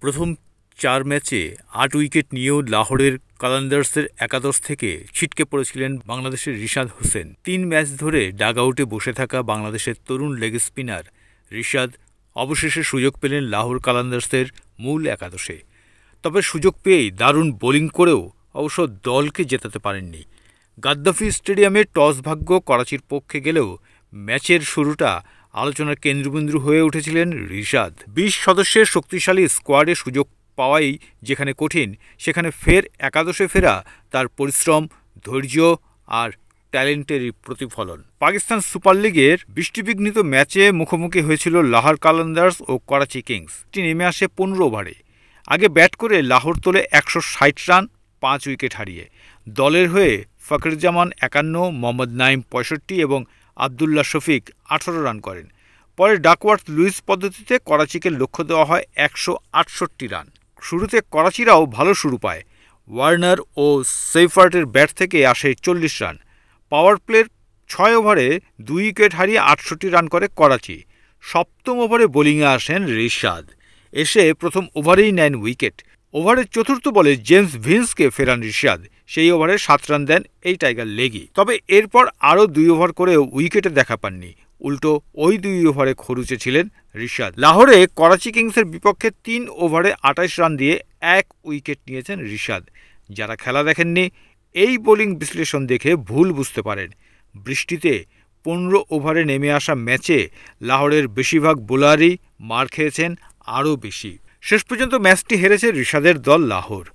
প্রথম ৪ ম্যাচে ৮ উইকেট নিয়েও লাহোরের কালান্দার্সের একাদশ থেকে ছিটকে পড়েছিলেন বাংলাদেশের রিশাদ হোসেন। ৩ ম্যাচ ধরে ডাগআউটে বসে থাকা বাংলাদেশের তরুণ লেগ স্পিনার রিশাদ অবশেষে সুযোগ পেলেন লাহোর কালান্দার্সের মূল একাদশে। তবে সুযোগ পেয়েই দারুণ বোলিং করেও অবশ্য দলকে জেতাতে পারেননি। গাদ্দাফি স্টেডিয়ামে টস ভাগ্য করাচির পক্ষে গেলেও ম্যাচের শুরুটা আলোচনার কেন্দ্রবিন্দু হয়ে উঠেছিলেন রিশাদ। ২০ সদস্যের শক্তিশালী স্কোয়াডে সুযোগ পাওয়াই যেখানে কঠিন, সেখানে ফের একাদশে ফেরা তার পরিশ্রম, ধৈর্য আর ট্যালেন্টেরই প্রতিফলন। পাকিস্তান সুপার লিগের বৃষ্টিবিঘ্নিত ম্যাচে মুখোমুখি হয়েছিল লাহোর কালান্দার্স ও করাচি কিংস। নেমে আসে ১৫ ওভারে। আগে ব্যাট করে লাহোর তোলে ১৬০ রান ৫ উইকেট হারিয়ে। দলের হয়ে ফখরুজ্জামান ৫১, মোহাম্মদ নাইম ৬৫ এবং আবদুল্লাহ শফিক ১৮ রান করেন। পরে ডাকওয়ার্থ লুইস পদ্ধতিতে করাচিকে লক্ষ্য দেওয়া হয় ১৬৮ রান। শুরুতে করাচিরাও ভালো শুরু পায়। ওয়ার্নার ও সেইফার্টের ব্যাট থেকে আসে ৪০ রান। পাওয়ার প্লের ৬ ওভারে ২ উইকেট হারিয়ে ৬৮ রান করে করাচি। সপ্তম ওভারে বোলিংয়ে আসেন রিশাদ। এসে প্রথম ওভারেই নেন উইকেট। ওভারের চতুর্থ বলে জেমস ভিন্সকে ফেরান রিশাদ। সেই ওভারে ৭ রান দেন এই টাইগার লেগি। তবে এরপর আরও ২ ওভার করেও উইকেটে দেখা পাননি। উল্টো ওই ২ ওভারে খরুচে ছিলেন রিশাদ। লাহোরে করাচি কিংসের বিপক্ষে ৩ ওভারে ২৮ রান দিয়ে ১ উইকেট নিয়েছেন রিশাদ। যারা খেলা দেখেননি এই বোলিং বিশ্লেষণ দেখে ভুল বুঝতে পারেন। বৃষ্টিতে ১৫ ওভারে নেমে আসা ম্যাচে লাহোরের বেশিরভাগ বোলারই মার খেয়েছেন আরও বেশি। শেষ পর্যন্ত ম্যাচটি হেরেছে রিশাদের দল লাহোর।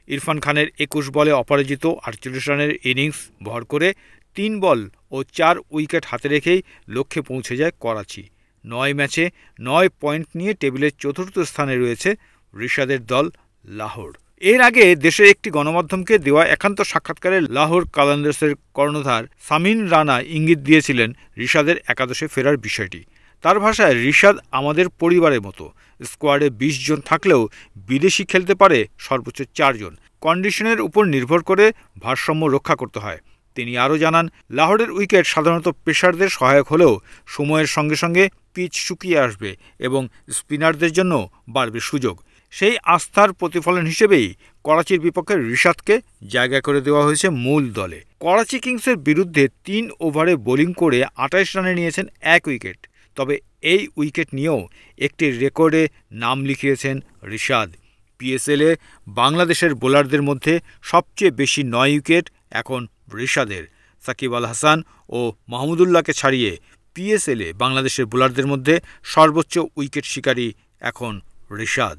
ইরফান খানের ২১ বলে অপরাজিত ৪৮ রানের ইনিংস ভর করে ৩ বল ও ৪ উইকেট হাতে রেখেই লক্ষ্যে পৌঁছে যায় করাচি। ৯ ম্যাচে ৯ পয়েন্ট নিয়ে টেবিলের চতুর্থ স্থানে রয়েছে রিশাদের দল লাহোর। এর আগে দেশের একটি গণমাধ্যমকে দেওয়া একান্ত সাক্ষাৎকারে লাহোর কালান্দার্সের কর্ণধার সামিন রানা ইঙ্গিত দিয়েছিলেন রিশাদের একাদশে ফেরার বিষয়টি। তার ভাষায়, রিশাদ আমাদের পরিবারের মতো। স্কোয়াডে ২০ জন থাকলেও বিদেশি খেলতে পারে সর্বোচ্চ ৪ জন। কন্ডিশনের উপর নির্ভর করে ভারসাম্য রক্ষা করতে হয়। তিনি আরও জানান, লাহোরের উইকেট সাধারণত পেসারদের সহায়ক হলেও সময়ের সঙ্গে সঙ্গে পিচ শুকিয়ে আসবে এবং স্পিনারদের জন্য বাড়বে সুযোগ। সেই আস্থার প্রতিফলন হিসেবেই করাচির বিপক্ষে রিশাদকে জায়গা করে দেওয়া হয়েছে মূল দলে। করাচি কিংসের বিরুদ্ধে ৩ ওভারে বোলিং করে ২৮ রানে নিয়েছেন ১ উইকেট। তবে এই উইকেট নিয়েও একটি রেকর্ডে নাম লিখিয়েছেন রিশাদ। পিএসএলে বাংলাদেশের বোলারদের মধ্যে সবচেয়ে বেশি ৯ উইকেট এখন রিশাদের। সাকিব আল হাসান ও মাহমুদুল্লাহকে ছাড়িয়ে পিএসএলে বাংলাদেশের বোলারদের মধ্যে সর্বোচ্চ উইকেট শিকারী এখন রিশাদ।